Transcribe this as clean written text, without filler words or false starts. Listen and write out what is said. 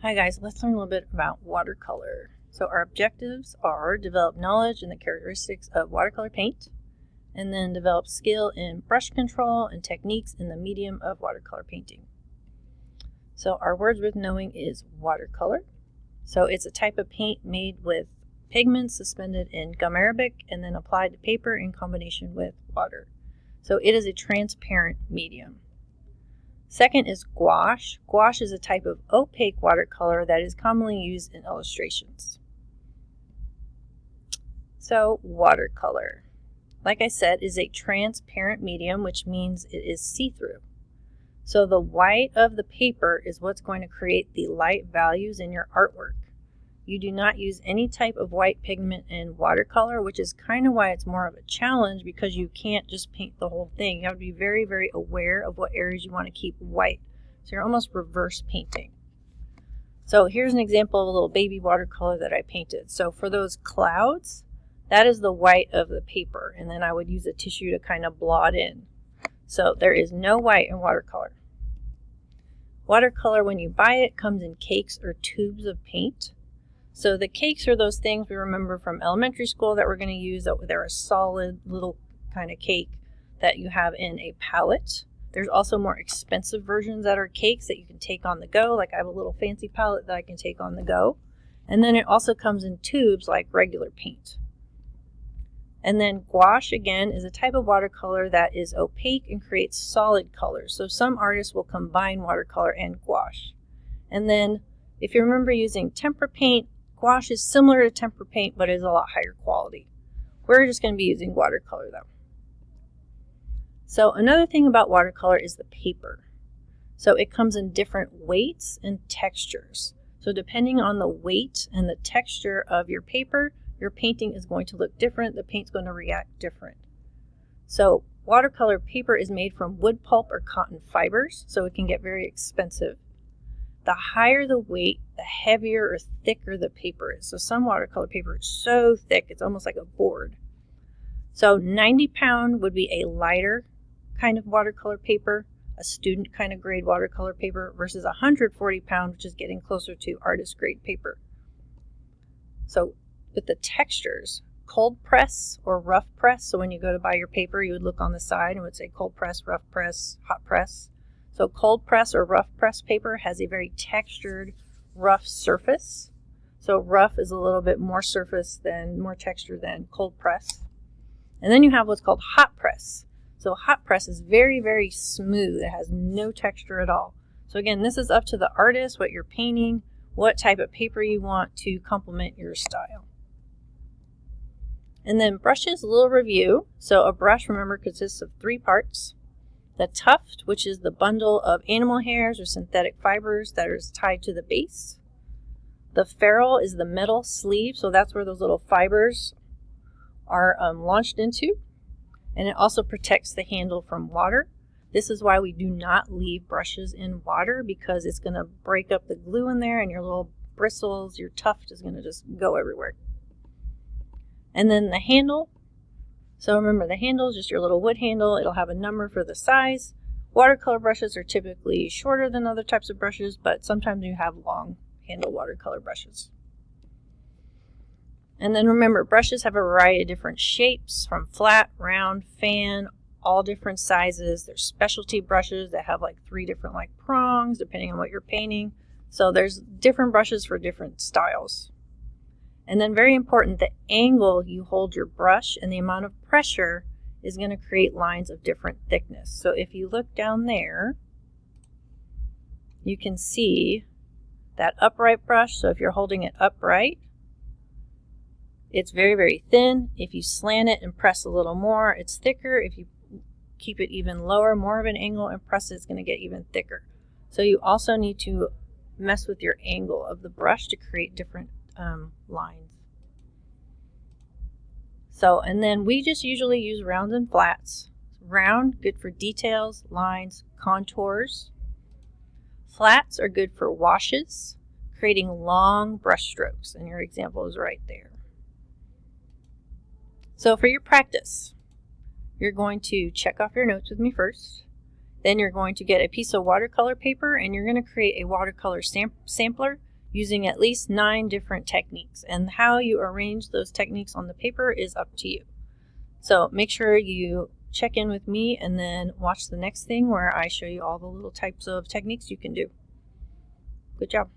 Hi guys, let's learn a little bit about watercolor. So our objectives are develop knowledge and the characteristics of watercolor paint, and then develop skill in brush control and techniques in the medium of watercolor painting. So our words with knowing is watercolor. So it's a type of paint made with pigments suspended in gum arabic and then applied to paper in combination with water. So it is a transparent medium. Second is gouache. Gouache is a type of opaque watercolor that is commonly used in illustrations. So watercolor, like I said, is a transparent medium, which means it is see-through. So the white of the paper is what's going to create the light values in your artwork. You do not use any type of white pigment in watercolor, which is kind of why it's more of a challenge, because you can't just paint the whole thing. You have to be very, very aware of what areas you want to keep white. So you're almost reverse painting. So here's an example of a little baby watercolor that I painted. So for those clouds, that is the white of the paper, and then I would use a tissue to kind of blot in. So there is no white in watercolor. Watercolor, when you buy it, comes in cakes or tubes of paint. So the cakes are those things we remember from elementary school that we're going to use. They're a solid little kind of cake that you have in a palette. There's also more expensive versions that are cakes that you can take on the go. Like I have a little fancy palette that I can take on the go. And then it also comes in tubes like regular paint. And then gouache, again, is a type of watercolor that is opaque and creates solid colors. So some artists will combine watercolor and gouache. And then if you remember using tempera paint, gouache is similar to tempera paint, but is a lot higher quality. We're just going to be using watercolor though. So another thing about watercolor is the paper. So it comes in different weights and textures. So depending on the weight and the texture of your paper, your painting is going to look different. The paint's going to react different. So watercolor paper is made from wood pulp or cotton fibers, so it can get very expensive. The higher the weight, the heavier or thicker the paper is. So some watercolor paper is so thick, it's almost like a board. So 90 pound would be a lighter kind of watercolor paper, a student kind of grade watercolor paper, versus 140 pound, which is getting closer to artist grade paper. So with the textures, cold press or rough press. So when you go to buy your paper, you would look on the side and it would say cold press, rough press, hot press. So cold press or rough press paper has a very textured, rough surface. So rough is a little bit more texture than cold press. And then you have what's called hot press. So hot press is very, very smooth. It has no texture at all. So again, this is up to the artist, what you're painting, what type of paper you want to complement your style. And then brushes, a little review. So a brush, remember, consists of 3 parts. The tuft, which is the bundle of animal hairs or synthetic fibers that is tied to the base. The ferrule is the metal sleeve, so that's where those little fibers are launched into. And it also protects the handle from water. This is why we do not leave brushes in water, because it's going to break up the glue in there and your little bristles, your tuft is going to just go everywhere. And then the handle. So remember, the handle is just your little wood handle. It'll have a number for the size. Watercolor brushes are typically shorter than other types of brushes, but sometimes you have long handle watercolor brushes. And then remember, brushes have a variety of different shapes, from flat, round, fan, all different sizes. There's specialty brushes that have like 3 different like prongs, depending on what you're painting. So there's different brushes for different styles. And then very important, the angle you hold your brush and the amount of pressure is going to create lines of different thickness. So if you look down there, you can see that upright brush. So if you're holding it upright, it's very, very thin. If you slant it and press a little more, it's thicker. If you keep it even lower, more of an angle, and press it, it's going to get even thicker. So you also need to mess with your angle of the brush to create different lines. So, and then we just usually use rounds and flats. Round, good for details, lines, contours. Flats are good for washes, creating long brush strokes, and your example is right there. So for your practice, you're going to check off your notes with me first. Then you're going to get a piece of watercolor paper and you're going to create a watercolor sampler using at least 9 different techniques, and how you arrange those techniques on the paper is up to you. So make sure you check in with me and then watch the next thing where I show you all the little types of techniques you can do. Good job.